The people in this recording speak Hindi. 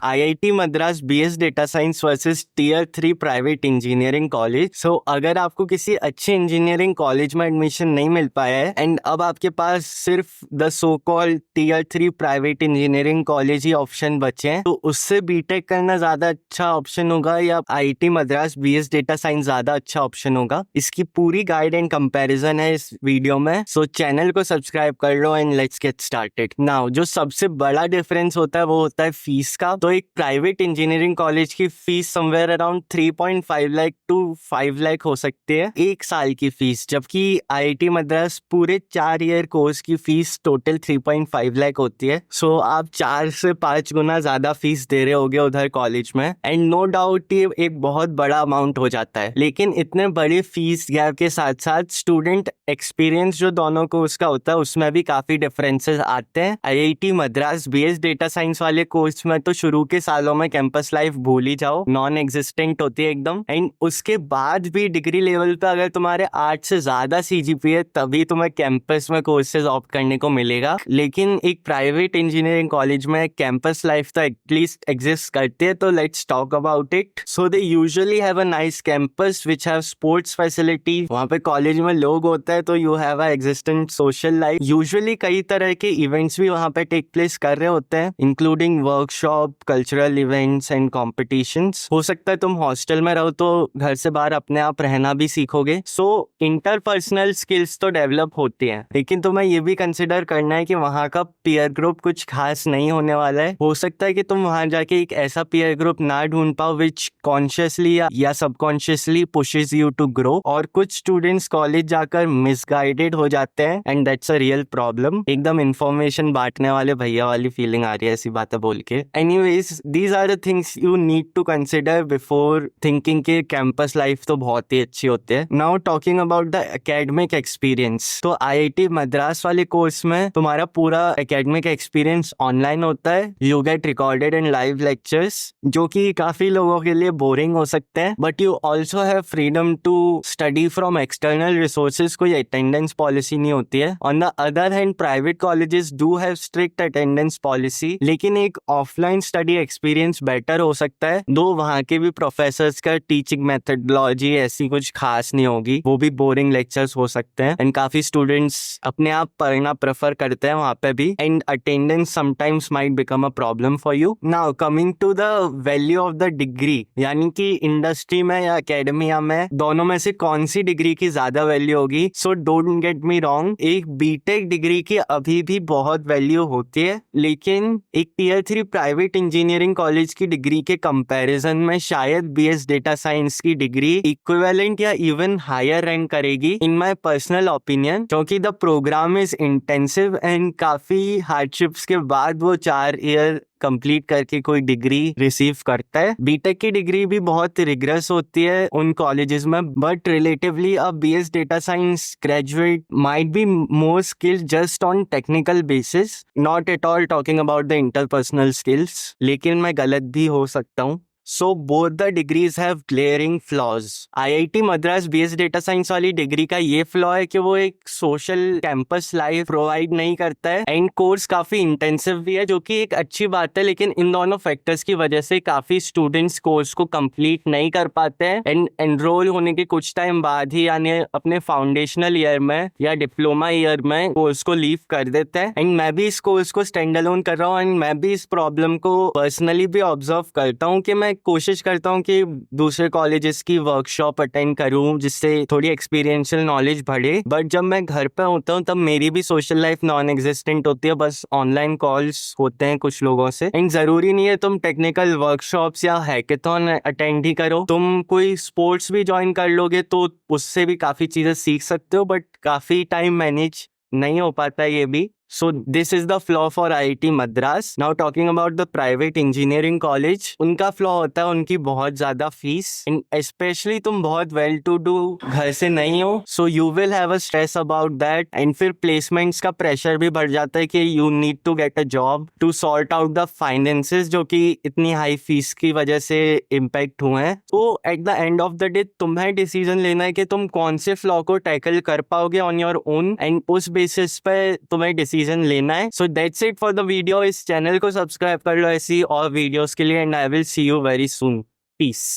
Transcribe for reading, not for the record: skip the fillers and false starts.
IIT Madras BS data science versus tier 3 private engineering college. So अगर आपको किसी अच्छे इंजीनियरिंग कॉलेज में एडमिशन नहीं मिल पाया है एंड अब आपके पास सिर्फ the so called tier 3 private engineering college ही ऑप्शन बचे हैं, तो उससे बीटेक करना ज्यादा अच्छा ऑप्शन होगा या IIT Madras BS data science ज्यादा अच्छा ऑप्शन होगा? इसकी पूरी गाइड एंड कंपैरिजन है इस वीडियो में। सो चैनल को सब्सक्राइब कर लो and let's get started now. जो सबसे बड़ा डिफरेंस होता है वो होता है फीस का। तो एक प्राइवेट इंजीनियरिंग कॉलेज की fees somewhere around 3.5 lakh to 5 lakh हो सकती है एक साल की फीस, जबकि IIT मद्रास पूरे 4 ईयर कोर्स की फीस टोटल 3.5 लाख होती है। सो आप 4 से 5 गुना ज्यादा फीस दे रहे होगे उधर कॉलेज में, एंड नो डाउट ये एक बहुत बड़ा अमाउंट हो जाता है। लेकिन इतने बड़ी फीस गैप के साथ साथ स्टूडेंट एक्सपीरियंस जो दोनों कोर्स का होता है उसमें भी काफी डिफरेंसेस आते हैं। IIT Madras BS data science वाले कोर्स में तो शुरू के सालों में कैंपस लाइफ भूल ही जाओ, नॉन एग्जिस्टेंट होती है एकदम। एंड उसके बाद भी डिग्री लेवल पे अगर तुम्हारे 8 से ज्यादा CGPA है तभी तुम्हें कैंपस में कोर्सेज ऑप्ट करने को मिलेगा। लेकिन एक प्राइवेट इंजीनियरिंग कॉलेज में कैंपस लाइफ तो एटलीस्ट एग्जिस्ट करती है, तो let's talk about it. So they usually have a nice campus which have sports facility. वहाँ पे कॉलेज में लोग होता है तो you have a existent social life. Usually कई तरह के इवेंट्स भी वहाँ पे टेक प्लेस कर रहे होते हैं, including workshop, cultural events and competitions. हो सकता है तुम हॉस्टल में रहो तो घर से बाहर अपने आप रहना भी सीखोगे। सो इंटरपर्सनल स्किल्स तो डेवलप होती हैं, लेकिन तुम्हें ये भी कंसिडर करना है कि वहाँ का पीयर ग्रुप कुछ खास नहीं होने वाला है। हो सकता है कि तुम वहाँ जाके एक ऐसा पीयर ग्रुप ना ढूंढ पाओ विच कॉन्शियसली या subconsciously pushes you to grow, और कुछ स्टूडेंट्स कॉलेज जाकर मिसगाइडेड हो जाते हैं and that's a real problem. एकदम इन्फॉर्मेशन बांटने वाले भैया वाली फीलिंग आ रही है ऐसी बातें बोल के। Anyways, these are the things you need to consider before thinking कि कैंपस लाइफ तो बहुत ही अच्छी होती है। Now talking about the academic experience, तो IIT मद्रास वाले कोर्स में तुम्हारा पूरा एकेडमिक एक्सपीरियंस ऑनलाइन होता है। You get recorded and live lectures, जो कि काफी लोगों के लिए बोरिंग हो सकते हैं, but you also have freedom to study from external resources. कोई अटेंडेंस पॉलिसी नहीं होती है। On the other hand private colleges do have strict attendance policy, लेकिन एक ऑफलाइन स्टडी एक्सपीरियंस बेटर हो सकता है। दो वहाँ के भी प्रोफेसर्स का टीचिंग मेथडोलॉजी ऐसी कुछ खास नहीं होगी, वो भी बोरिंग लेक्चर्स हो सकते हैं, एंड काफी स्टूडेंट्स अपने आप पढ़ना प्रेफर करते हैं वहाँ पे भी, and attendance sometimes might become a problem for you. Now coming to the value of the degree, यानी कि इंडस्ट्री में या एकेडमिया में दोनों में से कौन सी डिग्री की ज्यादा वैल्यू होगी। So don't get me wrong, एक बीटेक डिग्री की अभी भी बहुत वैल्यू होती है, लेकिन एक टीयर 3 प्राइवेट इंजीनियरिंग कॉलेज की डिग्री के कंपैरिजन में शायद BS डेटा साइंस की डिग्री इक्विवेलेंट या इवन हायर रैंक करेगी इन माय पर्सनल ओपिनियन, क्योंकि the programme is intensive and काफी हार्डशिप्स के बाद वो 4 ईयर कंप्लीट करके कोई डिग्री रिसीव करता है। बीटेक की डिग्री भी बहुत रिग्रेस होती है उन कॉलेजेस में, बट रिलेटिवली अब BS data science graduate might be more skilled just on technical basis, not at all talking about the interpersonal skills. लेकिन मैं गलत भी हो सकता हूँ। So both the degrees have glaring flaws. IIT Madras BS data science वाली डिग्री का ये फ्लॉ है कि वो एक सोशल कैंपस लाइफ प्रोवाइड नहीं करता है, एंड कोर्स काफी इंटेंसिव भी है, जो कि एक अच्छी बात है। लेकिन इन दोनों फैक्टर्स की वजह से काफी स्टूडेंट्स कोर्स को कंप्लीट नहीं कर पाते हैं, एंड एनरोल होने के कुछ टाइम बाद ही यानी अपने फाउंडेशनल ईयर में या डिप्लोमा ईयर में कोर्स को लीव कर देते हैं। एंड मैं भी इस कोर्स को स्टैंड अलोन कर रहा हूँ, एंड मैं भी इस प्रॉब्लम को पर्सनली भी ऑब्जर्व करता हूँ कि मैं कोशिश करता हूँ कि दूसरे कॉलेजेस की वर्कशॉप अटेंड करूँ जिससे थोड़ी एक्सपीरियंशियल नॉलेज बढ़े, बट जब मैं घर पे होता हूँ तब मेरी भी सोशल लाइफ नॉन एग्जिस्टेंट होती है, बस ऑनलाइन कॉल्स होते हैं कुछ लोगों से। एंड जरूरी नहीं है तुम टेक्निकल वर्कशॉप्स या हैकेथॉन अटेंड ही करो, तुम कोई स्पोर्ट्स भी ज्वाइन कर लोगे तो उससे भी काफी चीजें सीख सकते हो, बट काफी टाइम मैनेज नहीं हो पाता ये भी। So this is the flaw for IIT Madras. Now talking about the private engineering college, उनका फ्लॉ होता है उनकी बहुत ज़्यादा फीस, स्पेशली तुम बहुत वेल टू डू घर से नहीं हो, so you will have a stress about that, and फिर प्लेसमेंट्स का प्रेशर भी बढ़ जाता है कि you need to get a job to sort out the finances जो कि इतनी हाई फीस की वजह से इम्पैक्ट हुए हैं। तो at the end of the day तुम्हें डिसीजन लेना है कि तुम कौन से फ्लॉ को टैकल कर पाओगे ऑन योर ओन, एंड उस बेसिस पे तुम्हें डिसीजन लेना है। So that's it for the video. इस चैनल को सब्सक्राइब कर लो ऐसी और वीडियोस के लिए, and I will see you very soon. Piece.